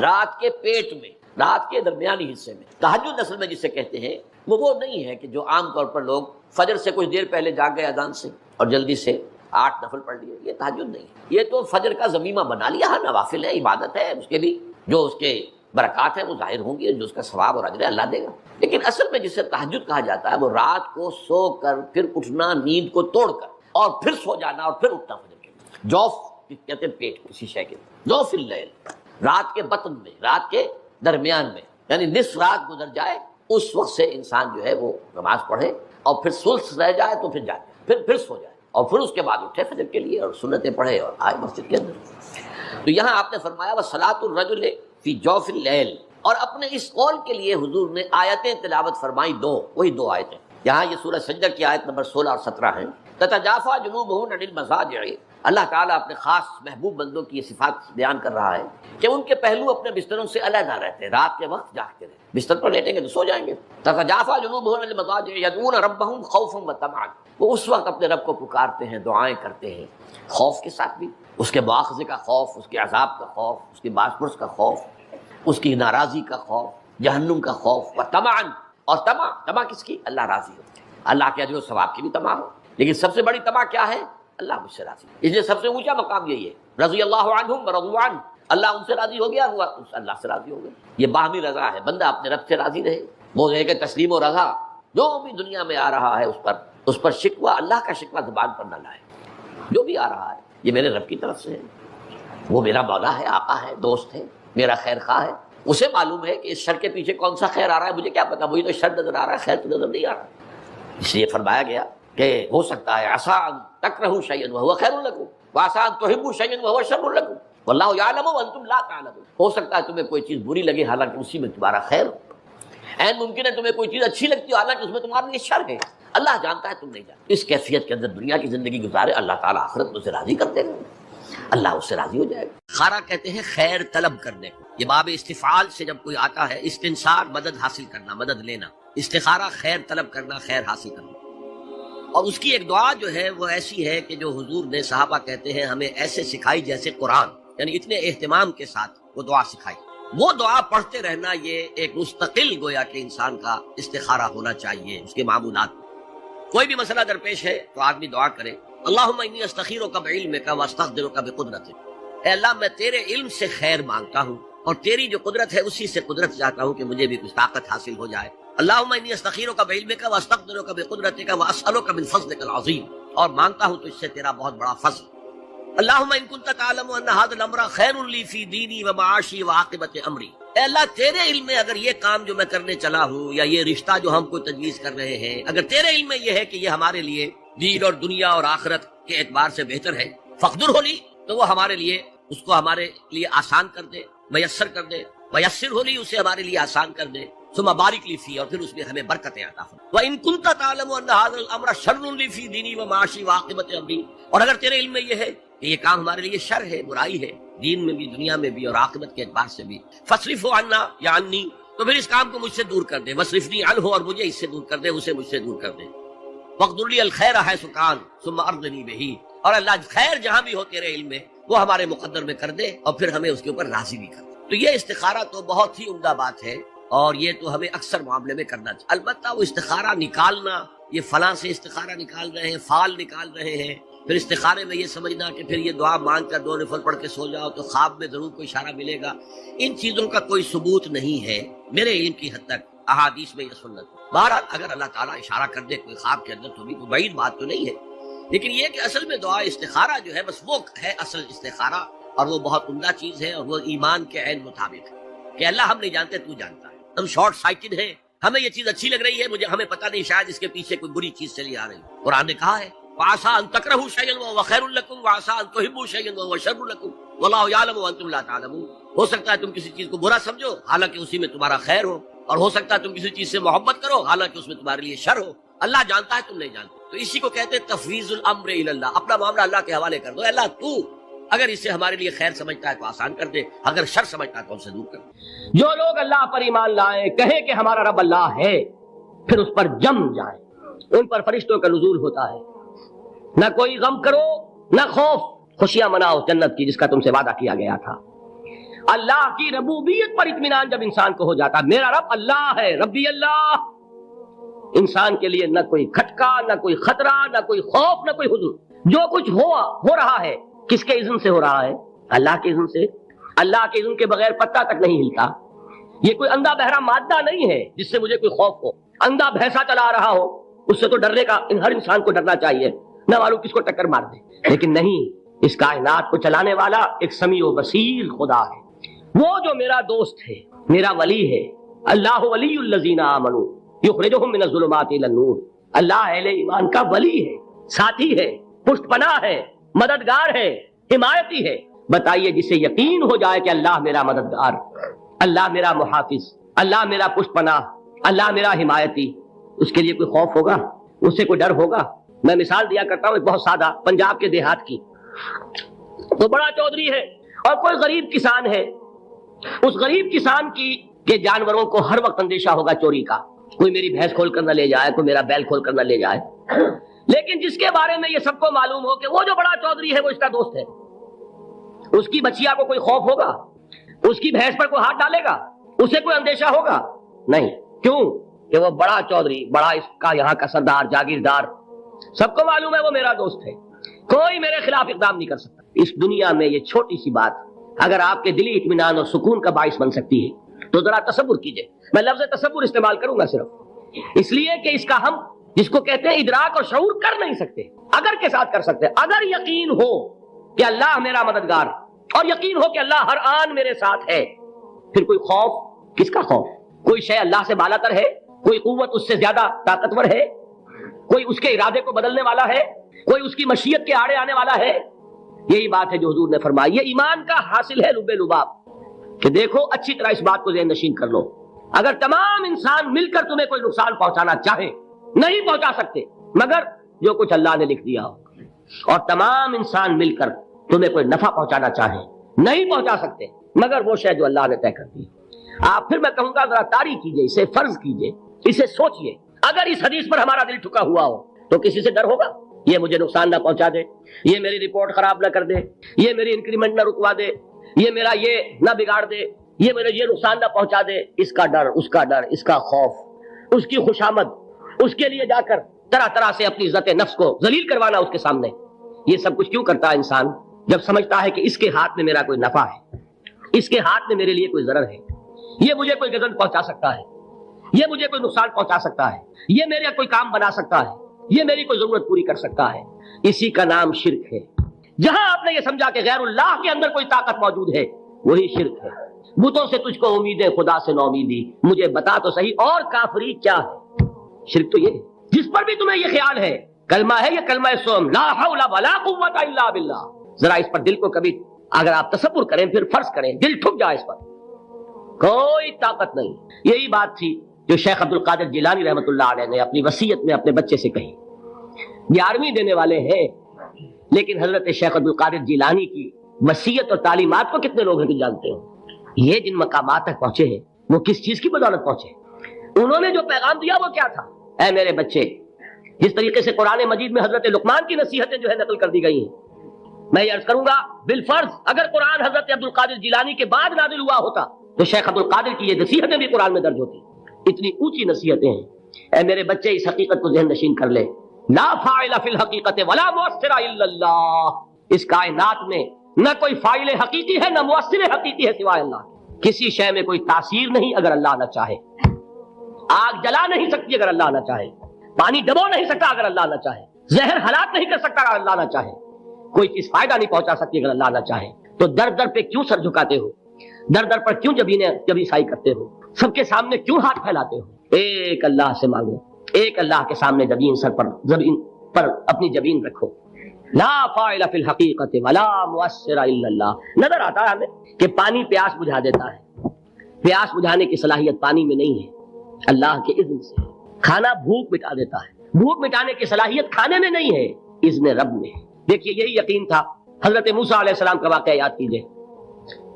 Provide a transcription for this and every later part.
رات کے پیٹ میں، رات کے درمیانی حصے میں۔ تہجد اصل میں جسے کہتے ہیں وہ نہیں ہے کہ جو عام طور پر لوگ فجر سے کچھ دیر پہلے جاگ گئے اذان سے اور جلدی سے 8 نفل پڑھ لیے، یہ تہجد نہیں ہے۔ یہ تو فجر کا ضمیمہ بنا لیا ہے، نوافل ہے، عبادت ہے، اس کے بھی جو اس کے برکات ہیں وہ ظاہر ہوں گی، جو اس کا ثواب اور اجر ہے اللہ دے گا۔ لیکن اصل میں جسے تہجد کہا جاتا ہے وہ رات کو سو کر پھر اٹھنا، نیند کو توڑ کر اور پھر سو جانا اور پھر اٹھنا فجر کے لیے۔ جوف کہتے ہیں پیٹ کو، اسی شے کے جوف اللیل، رات کے بطن میں، رات کے درمیان میں، یعنی نصف رات گزر جائے اس وقت سے انسان جو ہے وہ نماز پڑھے اور پھر ثلث رہ جائے تو پھر جائے، پھر سو جائے اور پھر اس کے بعد اٹھے فجر کے لیے اور سنتیں پڑھے اور آئے مسجد کے اندر۔ تو یہاں آپ نے فرمایا وَصَلَاةُ الرَّجُلِ فِي جَوْفِ اللَّيْلِ، اور اپنے اس قول کے لیے حضور نے آیتیں تلاوت فرمائی، وہی دو آیتیں۔ یہاں یہ سورہ سجدہ کی آیت نمبر 16 اور 17 ہیں۔ تَتَجَافَىٰ جُنُوبُهُمْ عَنِ الْمَضَاجِعِ، اللہ تعالیٰ اپنے خاص محبوب بندوں کی یہ صفات بیان کر رہا ہے کہ ان کے پہلو اپنے بستروں سے علیحدہ رہتے ہیں، رات کے وقت جاگتے رہتے، بستر پر لیٹیں گے تو سو جائیں گے۔ تَتَجَافَىٰ جُنُوبُهُمْ عَنِ الْمَضَاجِعِ يَدْعُونَ رَبَّهُمْ خَوْفًا وَطَمَعًا، وہ اس وقت اپنے رب کو پکارتے ہیں، دعائیں کرتے ہیں، خوف کے ساتھ بھی، اس کے مواخذے کا خوف، اس کے عذاب کا خوف، اس کی باز پرس کا خوف، اس کی ناراضی کا خوف، جہنم کا خوف، وطمعًا، اور طمع کس کی؟ اللہ راضی ہو، اللہ کے اجر و ثواب کی بھی طمع ہو۔ لیکن سب سے بڑی طمع کیا ہے؟ اللہ مجھ سے راضی، اس لیے سب سے اونچا مقام یہی ہے، رضی اللہ عنہم ورضوا عنہ، اللہ ان سے راضی ہو گیا، ہوا اللہ سے راضی ہو گیا۔ یہ باہمی رضا ہے، بندہ اپنے رب سے راضی رہے، وہ ہے کہ تسلیم و رضا جو بھی دنیا میں آ رہا ہے اس پر شکوہ، اللہ کا شکوہ زبان پر نہ لائے۔ جو بھی آ رہا ہے یہ میرے رب کی طرف سے ہے، وہ میرا مولا ہے، آقا ہے، دوست ہے، میرا خیر خواہ ہے، اسے معلوم ہے کہ اس شر کے پیچھے کون سا خیر آ رہا ہے، مجھے کیا پتا، مجھے تو شر نظر آ رہا ہے، خیر تو نظر نہیں آ رہا۔ اس لیے فرمایا گیا کہ ہو سکتا ہے عسیٰ ان تکرہوا شیئا وہو خیر لکم وعسیٰ ان تحبوا شیئا وہو شر لکم واللہ یعلم وانتم لا تعلمون، ہو سکتا ہے تمہیں کوئی چیز بری لگے حالانکہ اسی میں تمہارا خیر ہو، عین ممکن ہے تمہیں کوئی چیز اچھی لگتی ہو حالانکہ اس میں تمہارے لیے شر ہے، اللہ جانتا ہے تم نہیں جانتے۔ اس کیفیت کے اندر دنیا کی زندگی گزارے، اللہ تعالیٰ آخرت میں اسے راضی کر دے گا، اللہ اس سے راضی ہو جائے گا۔ خارا کہتے ہیں خیر طلب کرنے کو، یہ باب استفعال سے جب کوئی آتا ہے، استنصار مدد حاصل کرنا، مدد لینا، استخارہ خیر طلب کرنا، خیر حاصل کرنا۔ اور اس کی ایک دعا جو ہے وہ ایسی ہے کہ جو حضور نے، صحابہ کہتے ہیں، ہمیں ایسے سکھائی جیسے قرآن، یعنی اتنے اہتمام کے ساتھ وہ دعا سکھائی۔ وہ دعا پڑھتے رہنا یہ ایک مستقل گویا کہ انسان کا استخارہ ہونا چاہیے اس کے معمولات میں۔ کوئی بھی مسئلہ درپیش ہے تو آدمی دعا کرے، اللہم انی استخیرک بعلمک واستقدرک بقدرتک، اے اللہ میں تیرے علم سے خیر مانگتا ہوں اور تیری جو قدرت ہے اسی سے قدرت چاہتا ہوں کہ مجھے بھی کچھ طاقت حاصل ہو جائے۔ اللہم انی استخیرک بعلمک واستقدرک بقدرتک واسألک من فضلک العظیم، اور مانگتا ہوں تجھ سے تیرا بہت بڑا فضل۔ اللہم ان کنت تعلم ان ھذا الامر خیر لی فی دینی ومعاشی وعاقبۃ امری، اے اللہ تیرے علم میں اگر یہ کام جو میں کرنے چلا ہوں یا یہ رشتہ جو ہم کو تجویز کر رہے ہیں، اگر تیرے علم میں یہ ہے کہ یہ ہمارے لیے دین اور دنیا اور آخرت کے اعتبار سے بہتر ہے، فقدر لی، تو وہ ہمارے لیے اس کو ہمارے لیے آسان کر دے، میسر کر دے، میسر لی، اسے ہمارے لیے آسان کر دے، ثم بارک لی فی، اور پھر اس میں ہمیں برکتیں عطا فرما۔ وَإِن كُنتَ تَعْلَمُ أَنَّ هَذَا الْأَمْرَ شَرٌّ لِّي فِي دِينِي وَمَعَاشِي وَعَاقِبَةِ أَمْرِي، اور اگر تیرے علم میں یہ ہے کہ یہ کام ہمارے لیے شر ہے، برائی ہے، دین میں بھی، دنیا میں بھی اور عاقبت کے اعتبار سے بھی، فَاصْرِفْهُ عَنَّا یا عَنِّي، تو پھر اس کام کو مجھ سے دور کر دے، وَاصْرِفْنِي عَنْهُ، اور مجھے اس سے دور کر دے، اسے مجھ سے دور کر دے، وَاقْدُرْ لِي الْخَيْرَ حَيْثُ كَانَ ثُمَّ أَرْضِنِي بِهِ، اور اللہ خیر جہاں بھی ہو تیرے علم میں وہ ہمارے مقدر میں کر دے اور پھر ہمیں اس کے اوپر راضی بھی کر دے۔ تو یہ استخارہ تو بہت ہی عمدہ بات ہے اور یہ تو ہمیں اکثر معاملے میں کرنا چاہیے۔ البتہ وہ استخارہ نکالنا، یہ فلاں سے استخارہ نکال رہے ہیں، فال نکال رہے ہیں، پھر استخارے میں یہ سمجھنا کہ پھر یہ دعا مانگ کر 2 نفل پڑھ کے سو جاؤ تو خواب میں ضرور کوئی اشارہ ملے گا، ان چیزوں کا کوئی ثبوت نہیں ہے میرے علم کی حد تک احادیث میں یا سنت۔ بہرحال اگر اللہ تعالیٰ اشارہ کر دے کوئی خواب کے اندر تو بھی کوئی بعید بات تو نہیں ہے، لیکن یہ کہ اصل میں دعا استخارہ جو ہے بس وہ ہے اصل استخارہ، اور وہ بہت عمدہ چیز ہے اور وہ ایمان کے عین مطابق ہے کہ اللہ ہم نہیں جانتے، تو جانتا ہے، ہم شارٹ سائٹڈ ہیں، ہمیں یہ چیز اچھی لگ رہی ہے، ہمیں پتہ نہیں شاید اس کے پیچھے کوئی بری چیز چلی آ رہی ہے۔ قرآن نے کہا ہے وَعَسَىٰ أَن تَكْرَهُوا شَيْئًا وَهُوَ خَيْرٌ لَّكُمْ وَعَسَىٰ أَن تُحِبُّوا شَيْئًا وَهُوَ شَرٌّ لَّكُمْ وَاللَّهُ يَعْلَمُ وَأَنتُمْ لَا تَعْلَمُونَ، ہو سکتا ہے تم کسی چیز کو برا سمجھو حالانکہ اسی میں تمہارا خیر ہو، اور ہو سکتا ہے تم کسی چیز سے محبت کرو حالانکہ اس میں تمہارے لیے شر ہو، اللہ جانتا ہے تم نہیں جانتے۔ تو اسی کو کہتے ہیں تفویض الامر الی اللہ، اپنا معاملہ اللہ کے حوالے کر دو، اللہ تو اگر اسے ہمارے لیے خیر سمجھتا ہے تو آسان کر دے، اگر شر سمجھتا ہے تو ہم سے دور کر دے۔ جو لوگ اللہ پر ایمان لائیں، کہیں کہ ہمارا رب اللہ ہے، پھر اس پر جم جائیں، ان پر فرشتوں کا نزول ہوتا ہے، نہ کوئی غم کرو نہ خوف، خوشیاں مناؤ جنت کی جس کا تم سے وعدہ کیا گیا تھا۔ اللہ کی ربوبیت پر اطمینان جب انسان کو ہو جاتا، میرا رب اللہ ہے، ربی اللہ، انسان کے لیے نہ کوئی کھٹکا، نہ کوئی خطرہ، نہ کوئی خوف، نہ کوئی حزن۔ جو کچھ ہو رہا ہے کس کے اذن سے ہو رہا ہے؟ اللہ کے اذن سے۔ اللہ کے اذن کے بغیر پتہ تک نہیں ہلتا۔ یہ کوئی اندھا بہرا مادہ نہیں ہے جس سے مجھے کوئی خوف ہو۔ اندھا بھینسا چلا رہا ہو اس سے تو ڈرنے کا ہر انسان کو ڈرنا چاہیے، نہ معلوم کس کو ٹکر مار دے، لیکن نہیں، اس کائنات کو چلانے والا ایک سمیع و بصیر خدا ہے، وہ جو میرا دوست ہے، میرا ولی ہے۔ اللہ ولی الذین آمنوا یخرجہم من الظلمات الی النور۔ اللہ اہل ایمان کا ولی ہے، ساتھی ہے، پشت پناہ ہے، مددگار ہے، حمایتی ہے۔ بتائیے جسے یقین ہو جائے کہ اللہ میرا مددگار، اللہ میرا محافظ، اللہ میرا پشت پناہ، اللہ میرا حمایتی، اس کے لیے کوئی خوف ہوگا؟ اس سے کوئی ڈر ہوگا؟ میں مثال دیا کرتا ہوں ایک بہت سادہ، پنجاب کے دیہات کی۔ تو بڑا چودھری ہے اور کوئی غریب کسان ہے، اس غریب کسان کی کہ جانوروں کو ہر وقت اندیشہ ہوگا چوری کا، کوئی میری بھینس کھول کر نہ لے جائے، کوئی میرا بیل کھول کر نہ لے جائے۔ لیکن جس کے بارے میں یہ سب کو معلوم ہو کہ وہ جو بڑا چودھری ہے وہ اس کا دوست ہے، اس کی بچیا کو کوئی خوف ہوگا؟ اس کی بھینس پر کوئی ہاتھ ڈالے گا؟ اسے کوئی اندیشہ ہوگا؟ نہیں۔ کیوں؟ کہ وہ بڑا چودھری، بڑا اس کا یہاں کا سردار، جاگیردار، سب کو معلوم ہے وہ میرا دوست ہے، کوئی میرے خلاف اقدام نہیں کر سکتا۔ اس دنیا میں یہ چھوٹی سی بات اگر آپ کے دلی اطمینان اور سکون کا باعث بن سکتی ہے تو ذرا تصور کیجئے۔ میں لفظ تصور استعمال کروں گا صرف اس لیے کہ اس کا ہم جس کو کہتے ہیں ادراک اور شعور کر نہیں سکتے، اگر کے ساتھ کر سکتے۔ اگر یقین ہو کہ اللہ میرا مددگار اور یقین ہو کہ اللہ ہر آن میرے ساتھ ہے، پھر کوئی خوف، کس کا خوف؟ کوئی شے اللہ سے بالا تر ہے؟ کوئی قوت اس سے زیادہ طاقتور ہے؟ کوئی اس کے ارادے کو بدلنے والا ہے؟ کوئی اس کی مشیت کے آڑے آنے والا ہے؟ یہی بات ہے جو حضور نے فرمائی۔ یہ ایمان کا حاصل ہے لب لباب، کہ دیکھو اچھی طرح اس بات کو ذہن نشین کر لو، اگر تمام انسان مل کر تمہیں کوئی نقصان پہنچانا چاہے نہیں پہنچا سکتے مگر جو کچھ اللہ نے لکھ دیا ہو، اور تمام انسان مل کر تمہیں کوئی نفع پہنچانا چاہے نہیں پہنچا سکتے مگر وہ شے جو اللہ نے طے کر دی۔ آپ پھر میں کہوں گا ذرا طاری کیجئے، اسے فرض کیجئے، اسے سوچئے، اگر اس حدیث پر ہمارا دل ٹھکا ہوا ہو تو کسی سے ڈر ہوگا؟ یہ مجھے نقصان نہ پہنچا دے، یہ میری رپورٹ خراب نہ کر دے، یہ میری انکریمنٹ نہ رکوا دے، یہ میرا یہ نہ بگاڑ دے، یہ میرا یہ نقصان نہ پہنچا دے۔ اس کا ڈر، اس کا ڈر، اس کا خوف، اس کی خوشامد، اس کے لیے جا کر طرح طرح سے اپنی عزت نفس کو ذلیل کروانا اس کے سامنے، یہ سب کچھ کیوں کرتا ہے انسان؟ جب سمجھتا ہے کہ اس کے ہاتھ میں میرا کوئی نفع ہے، اس کے ہاتھ میں میرے لیے کوئی ضرر ہے، یہ مجھے کوئی غضب پہنچا سکتا ہے، یہ مجھے کوئی نقصان پہنچا سکتا ہے، یہ میرا کوئی کام بنا سکتا ہے، یہ میری کوئی ضرورت پوری کر سکتا ہے، اسی کا نام شرک ہے۔ جہاں آپ نے یہ سمجھا کہ غیر اللہ کے اندر کوئی طاقت موجود ہے وہی شرک ہے۔ بتوں سے تجھ کو امیدیں، خدا سے نو امیدی، مجھے بتا تو صحیح اور کافری کیا ہے؟ شرک تو یہ ہے۔ جس پر بھی تمہیں یہ خیال ہے کلمہ ہے، یہ کلمہ سوم، لا حول ولا قوت الا باللہ، ذرا اس پر دل کو کبھی اگر آپ تصور کریں، پھر فرض کریں، دل ٹھک جائے اس پر، کوئی طاقت نہیں۔ یہی بات تھی جو شیخ عبد القادر جیلانی رحمۃ اللہ علیہ نے اپنی وصیت میں اپنے بچے سے کہی۔ 11ویں دینے والے ہیں لیکن حضرت شیخ عبد القادر جیلانی کی وصیت اور تعلیمات کو کتنے لوگ ہیں کہ جانتے ہو؟ یہ جن مقامات تک پہنچے ہیں وہ کس چیز کی بدولت پہنچے؟ انہوں نے جو پیغام دیا وہ کیا تھا؟ اے میرے بچے، جس طریقے سے قرآن مجید میں حضرت لقمان کی نصیحتیں جو ہے نقل کر دی گئی ہیں، میں یہ عرض کروں گا بالفرض اگر قرآن حضرت عبد القادر جیلانی کے بعد نازل ہوا ہوتا تو شیخ عبد القادر کی یہ نصیحتیں بھی قرآن میں درج ہوتی۔ اتنی اونچی نصیحتیں ہیں۔ اے میرے بچے، اس حقیقت کو ذہن نشین کر لے، لا فاعل فی الحقیقت ولا مؤثر الا اللہ۔ اس کائنات میں نہ کوئی فاعل حقیقی ہے نہ مؤثر حقیقی ہے سوائے اللہ۔ کسی شے میں کوئی تاثیر نہیں اگر اللہ نہ چاہے، آگ جلا نہیں سکتی اگر اللہ نہ چاہے، پانی ڈبو نہیں سکتا اگر اللہ نہ چاہے، زہر ہلاک نہیں کر سکتا اگر اللہ نہ چاہے، کوئی چیز فائدہ نہیں پہنچا سکتی اگر اللہ نہ چاہے۔ تو در در پہ کیوں سر جھکاتے ہو؟ در در پر کیوں جبیں سائی کرتے ہو؟ سب کے سامنے کیوں ہاتھ پھیلاتے ہو؟ ایک اللہ سے مانگو، ایک اللہ کے سامنے زمین پر اپنی جبین رکھو۔ لا فاعل فی الحقیقت ولا مؤثر الا اللہ۔ نظر آتا ہے ہمیں کہ پانی پیاس بجھا دیتا ہے، پیاس بجھانے کی صلاحیت پانی میں نہیں ہے، اللہ کے اذن سے۔ کھانا بھوک مٹا دیتا ہے، بھوک مٹانے کی صلاحیت کھانے میں نہیں ہے، اذن رب میں ہے۔ دیکھیے یہی یقین تھا حضرت موسیٰ علیہ السلام کا واقعہ یاد کیجئے۔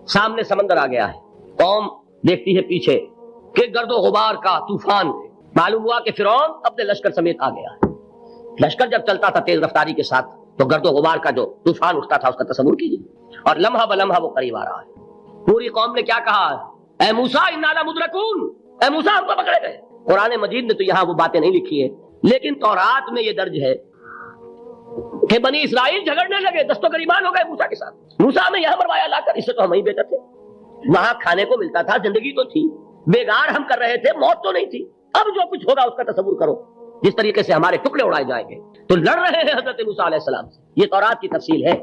سامنے سمندر آ گیا ہے، قوم دیکھتی ہے پیچھے کہ گرد و غبار کا طوفان ہے۔ معلوم ہوا کہ فرعون اپنے لشکر سمیت آ گیا ہے۔ لشکر جب چلتا تھا تیز رفتاری کے ساتھ تو گرد و غبار کا جو طوفان اٹھتا تھا اس کا تصور کیجیے، اور لمحہ بلمحہ وہ قریب آ رہا ہے۔ پوری قوم نے کیا کہا؟ اے موسیٰ انا لمدرکون، اے موسیٰ ہم کو پکڑے گئے۔ قرآن مجید نے تو یہاں وہ باتیں نہیں لکھی ہیں، لیکن تورات میں یہ درج ہے کہ بنی اسرائیل جھگڑنے لگے، دست و گریبان ہو گئے موسیٰ کے ساتھ۔ موسیٰ ہمیں یہاں مروایا لا کر، اس سے تو ہم ہی بہتر تھے، وہاں کھانے کو ملتا تھا، زندگی تو تھی، بیگار ہم کر رہے تھے، موت تو نہیں تھی۔ اب جو کچھ ہوگا اس کا تصور کرو، جس طریقے سے ہمارے ٹکڑے اڑائے جائیں گے۔ تو لڑ رہے ہیں حضرت موسیٰ علیہ السلام سے، یہ تورات کی تفصیل ہے۔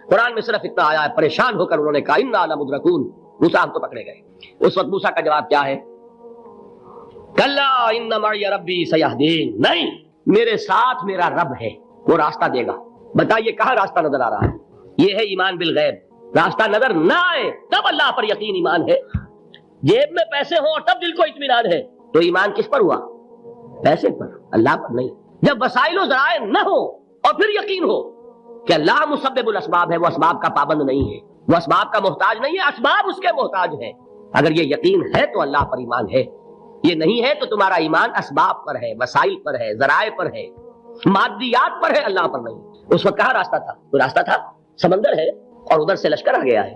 قرآن میں صرف اتنا آیا ہے، پریشان ہو کر انہوں نے کہا انا لمدرکون، موسیٰ ہم تو پکڑے گئے۔ اس وقت موسیٰ کا جواب کیا ہے؟ کلا ان معی ربی سیہدین، نہیں، میرے ساتھ میرا رب ہے، وہ راستہ دے گا۔ بتائیے کہاں راستہ نظر آ رہا ہے؟ یہ ہے ایمان بالغیب۔ راستہ نظر نہ آئے تب اللہ پر یقین ایمان ہے۔ جیب میں پیسے ہوں اور تب دل کو اطمینان ہے، تو ایمان کس پر ہوا؟ پیسے پر، اللہ پر نہیں۔ جب وسائل و ذرائع نہ ہو اور پھر یقین ہو کہ اللہ مسبب الاسباب ہے، وہ اسباب کا پابند نہیں ہے، وہ اسباب کا محتاج نہیں ہے، اسباب اس کے محتاج ہیں۔ اگر یہ یقین ہے تو اللہ پر ایمان ہے، یہ نہیں ہے تو تمہارا ایمان اسباب پر ہے، وسائل پر ہے، ذرائع پر ہے، مادیات پر ہے، اللہ پر نہیں۔ اس وقت کہاں راستہ تھا؟ وہ راستہ تھا سمندر ہے اور ادھر سے لشکر آ گیا ہے۔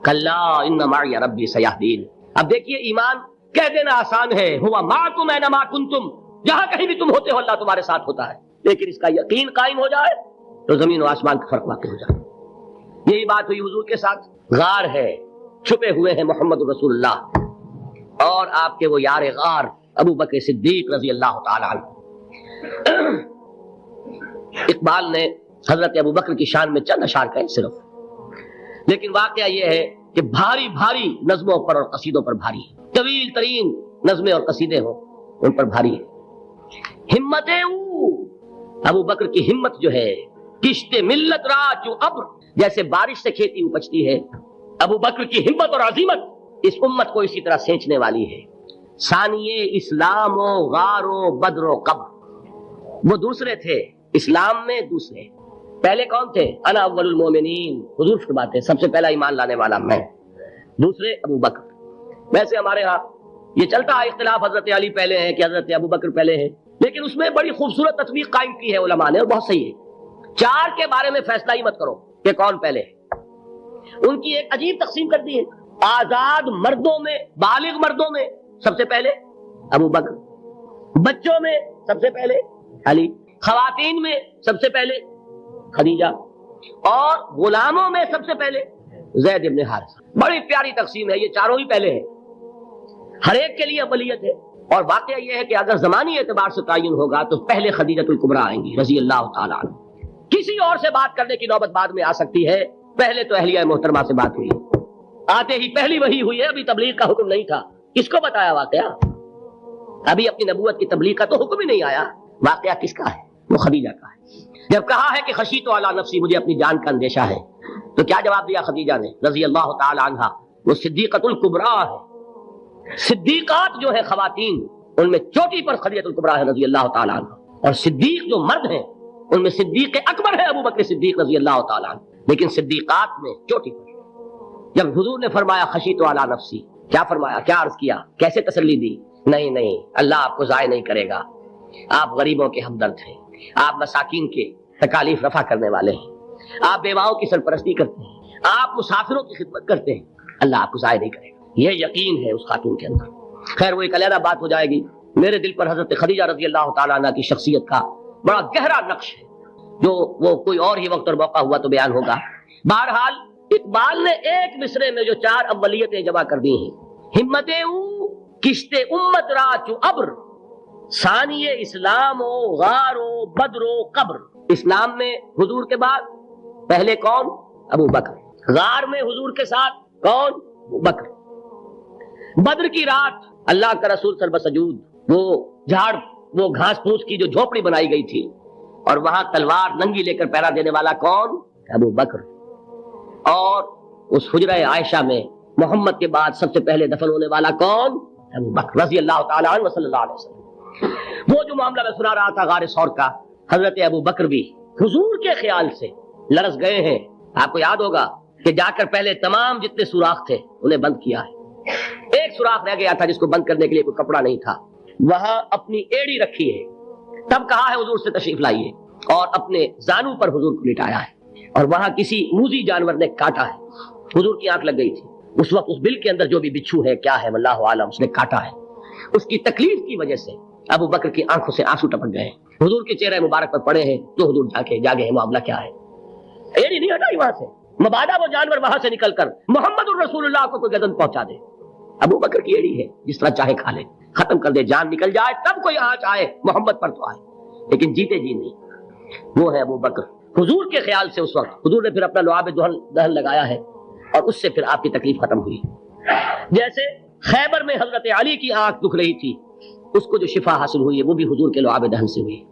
کلا ان معی ربی سیہدین۔ اب دیکھیے ایمان کہہ دینا آسان ہے، ہوا معکم اینما کنتم، جہاں کہیں بھی تم ہوتے ہو اللہ تمہارے ساتھ ہوتا ہے، لیکن اس کا یقین قائم ہو جائے تو زمین و آسمان کا فرق واقع ہو جائے۔ یہی بات ہوئی حضور کے ساتھ۔ غار ہے، چھپے ہوئے ہیں محمد رسول اللہ اور آپ کے وہ یار غار ابو بکر صدیق رضی اللہ تعالی عنہ۔ اقبال نے حضرت ابو بکر کی شان میں چند اشعار کہے صرف، لیکن واقعہ یہ ہے کہ بھاری بھاری نظموں پر اور قصیدوں پر بھاری ہے، طویل ترین نظمیں اور قصیدے ہوں ان پر بھاری ہے۔ ہمت ابو بکر کی ہمت جو ہے، کشت ملت را جو ابر، جیسے بارش سے کھیتی اپجتی ہے، ابو بکر کی ہمت اور عظیمت اس امت کو اسی طرح سینچنے والی ہے۔ ثانیے اسلام و غار و بدر و قبر، وہ دوسرے تھے اسلام میں، دوسرے پہلے کون تھے؟ انا اول المومنین، حضور فرماتے ہیں سب سے پہلا ایمان لانے والا میں، دوسرے ابو بکر۔ ویسے ہمارے ہاں یہ چلتا ہے اختلاف، حضرت علی پہلے ہیں کہ حضرت ابو بکر پہلے ہیں، لیکن اس میں بڑی خوبصورت تطبیق قائم کی ہے علماء نے اور بہت صحیح ہے۔ چار کے بارے میں فیصلہ ہی مت کرو کہ کون پہلے ہے، ان کی ایک عجیب تقسیم کر دی ہے۔ آزاد مردوں میں، بالغ مردوں میں سب سے پہلے ابو بکر، بچوں میں سب سے پہلے علی، خواتین میں سب سے پہلے خدیجہ، اور غلاموں میں سب سے پہلے زید ابن حارثہ۔ بڑی پیاری تقسیم ہے، یہ چاروں ہی پہلے ہیں، ہر ایک کے لیے اولیت ہے۔ اور واقعہ یہ ہے کہ اگر زمانی اعتبار سے تعین ہوگا تو پہلے خدیجۃ الکبریٰ آئیں گی رضی اللہ تعالیٰ عنہ۔ کسی اور سے بات کرنے کی نوبت بعد میں آ سکتی ہے، پہلے تو اہلیہ محترمہ سے بات ہوئی، آتے ہی پہلی وحی ہوئی ہے، ابھی تبلیغ کا حکم نہیں تھا۔ کس کو بتایا واقعہ؟ ابھی اپنی نبوت کی تبلیغ کا تو حکم ہی نہیں آیا۔ واقعہ کس کا ہے؟ وہ خدیجہ کا ہے۔ جب کہا ہے کہ خشیت علی نفسی، مجھے اپنی جان کا اندیشہ ہے، تو کیا جواب دیا خدیجہ نے رضی اللہ تعالی عنہا؟ وہ صدیقۃ الکبریٰ ہے۔ صدیقات جو ہے خواتین، ان میں چوٹی پر خدیجۃ الکبریٰ ہے رضی اللہ تعالی عنہ، اور صدیق جو مرد ہیں ان میں صدیق اکبر ہے ابو بکر صدیق رضی اللہ تعالی عنہ، لیکن صدیقات میں چوٹی پر۔ جب حضور نے فرمایا خشیت علی نفسی، کیا فرمایا؟ کیا عرض کیا؟ کیسے تسلی دی؟ نہیں، اللہ آپ کو ضائع نہیں کرے گا، آپ غریبوں کے ہمدرد ہیں، آپ مساکین کے تکالیف رفع کرنے والے ہیں، آپ بیواؤں کی سرپرستی کرتے ہیں، آپ مسافروں کی خدمت کرتے ہیں، اللہ آپ کو ضائع نہیں کرے گا۔ یہ یقین ہے اس خاتون کے اندر۔ خیر وہ ایک علیحدہ بات ہو جائے گی۔ میرے دل پر حضرت خدیجہ رضی اللہ تعالیٰ عنہ کی شخصیت کا بڑا گہرا نقش ہے، جو وہ کوئی اور ہی وقت اور موقع ہوا تو بیان ہوگا۔ بہرحال اقبال نے ایک مصرے میں جو چار اولیتیں جمع کر دی ہیں، ہمت کشت امت را چو ابر، ثانی اسلام و غار و بدر و قبر۔ اسلام میں حضور کے بعد پہلے کون؟ ابو بکر۔ غار میں حضور کے ساتھ کون؟ ابو بکر۔ بدر کی رات اللہ کا رسول سر بسجود، وہ جھاڑ، وہ گھاس پھوس کی جو جھوپڑی بنائی گئی تھی، اور وہاں تلوار ننگی لے کر پہرا دینے والا کون؟ ابو بکر۔ اور اس حجرہ عائشہ میں محمد کے بعد سب سے پہلے دفن ہونے والا کون؟ ابو بکر رضی اللہ تعالیٰ عنہ صلی اللہ علیہ وسلم۔ وہ جو معاملہ میں سنا رہا تھا غار ثور کا، حضرت ابو بکر بھی حضور کے خیال سے لرز گئے ہیں۔ آپ کو یاد ہوگا کہ جا کر پہلے تمام جتنے سوراخ تھے انہیں بند کیا ہے، ایک سوراخ رہ گیا تھا جس کو بند کرنے کے لیے کوئی کپڑا نہیں تھا، وہاں اپنی ایڑی رکھی ہے، تب کہا ہے حضور سے تشریف لائیے، اور اپنے زانو پر حضور کو لٹایا ہے، اور وہاں کسی موذی جانور نے کاٹا ہے، حضور کی آنکھ لگ گئی تھی، اس وقت اس بل کے اندر جو بھی بچھو ہے کیا ہے واللہ عالم اس نے کاٹا ہے، اس کی تکلیف کی وجہ سے ابو بکر کی آنکھوں سے آنسو ٹپک گئے، حضور کے چہرے مبارک پر پڑے ہیں تو حضور جاگے ہیں معاملہ کیا ہے، ایڑی نہیں ہٹائی وہاں سے، مبادا وہ جانور وہاں سے نکل کر محمد الرسول اللہ کو کوئی گردن پہنچا دے، ابو بکر کی ایڑی ہے، جس طرح چاہے کھا لے، ختم کر دے، جان نکل جائے تب کوئی آنچ آئے محمد پر تو آئے، لیکن جیتے جی نہیں، وہ ہے ابو بکر۔ حضور کے خیال سے اس وقت حضور نے پھر اپنا لعاب دہن لگایا ہے اور اس سے پھر آپ کی تکلیف ختم ہوئی۔ جیسے خیبر میں حضرت علی کی آنکھ دکھ رہی تھی، اس کو جو شفا حاصل ہوئی ہے وہ بھی حضور کے لعاب دہن سے ہوئی۔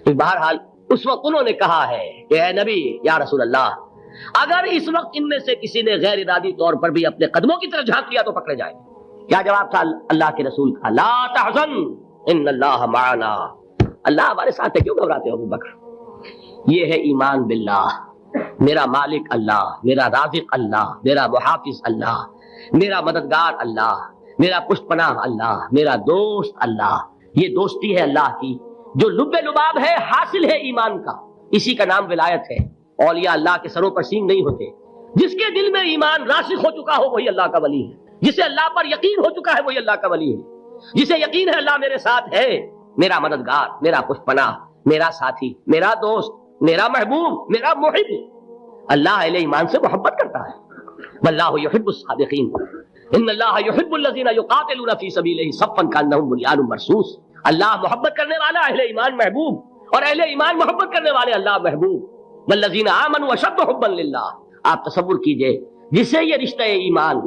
تو بہرحال اس وقت انہوں نے کہا ہے کہ اے نبی یا رسول اللہ، اگر اس وقت ان میں سے کسی نے غیر ارادی طور پر بھی اپنے قدموں کی طرف جھانک لیا تو پکڑے جائیں۔ کیا جواب تھا اللہ کے رسول کا؟ لا تحزن ان اللہ معنا، اللہ ہمارے ساتھ ہے، کیوں گھبراتے ہو ابو بکر؟ یہ ہے ایمان باللہ، میرا مالک اللہ، میرا رازق اللہ، میرا محافظ اللہ، میرا مددگار اللہ، میرا پشت پناہ اللہ، میرا دوست اللہ۔ یہ دوستی ہے اللہ کی جو لب لباب ہے، حاصل ہے ایمان کا، اسی کا نام ولایت ہے۔ اولیاء اللہ کے سروں پر سینگ نہیں ہوتے، جس کے دل میں ایمان راسخ ہو چکا ہو وہی اللہ کا ولی ہے، جسے اللہ پر یقین ہو چکا ہے وہی اللہ کا ولی ہے، جسے یقین ہے اللہ میرے ساتھ ہے، میرا مددگار، میرا پشت پناہ، میرا ساتھی، میرا دوست، میرا محبوب، میرا محب۔ اللہ اہل ایمان سے محبت کرتا ہے، واللہ یحب الصادقین، ان اللہ یحب الذین یقاتلون فی سبیلہ صفا کانہم بنیان مرصوص۔ اللہ محبت کرنے والا، اہل ایمان محبوب، اور اہل ایمان محبت کرنے والے اللہ محبوب۔ والذین آمنوا اشد حبا للہ۔ آپ تصور کیجئے جسے یہ رشتہ ایمان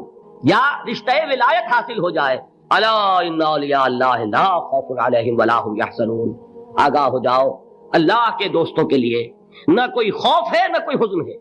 یا رشتہ ولایت حاصل ہو جائے، الا ان اولیاء اللہ لا خوف علیہم ولا هم یحزنون، آگاہ ہو جاؤ اللہ کے دوستوں کے لیے نہ کوئی خوف ہے نہ کوئی حزن ہے۔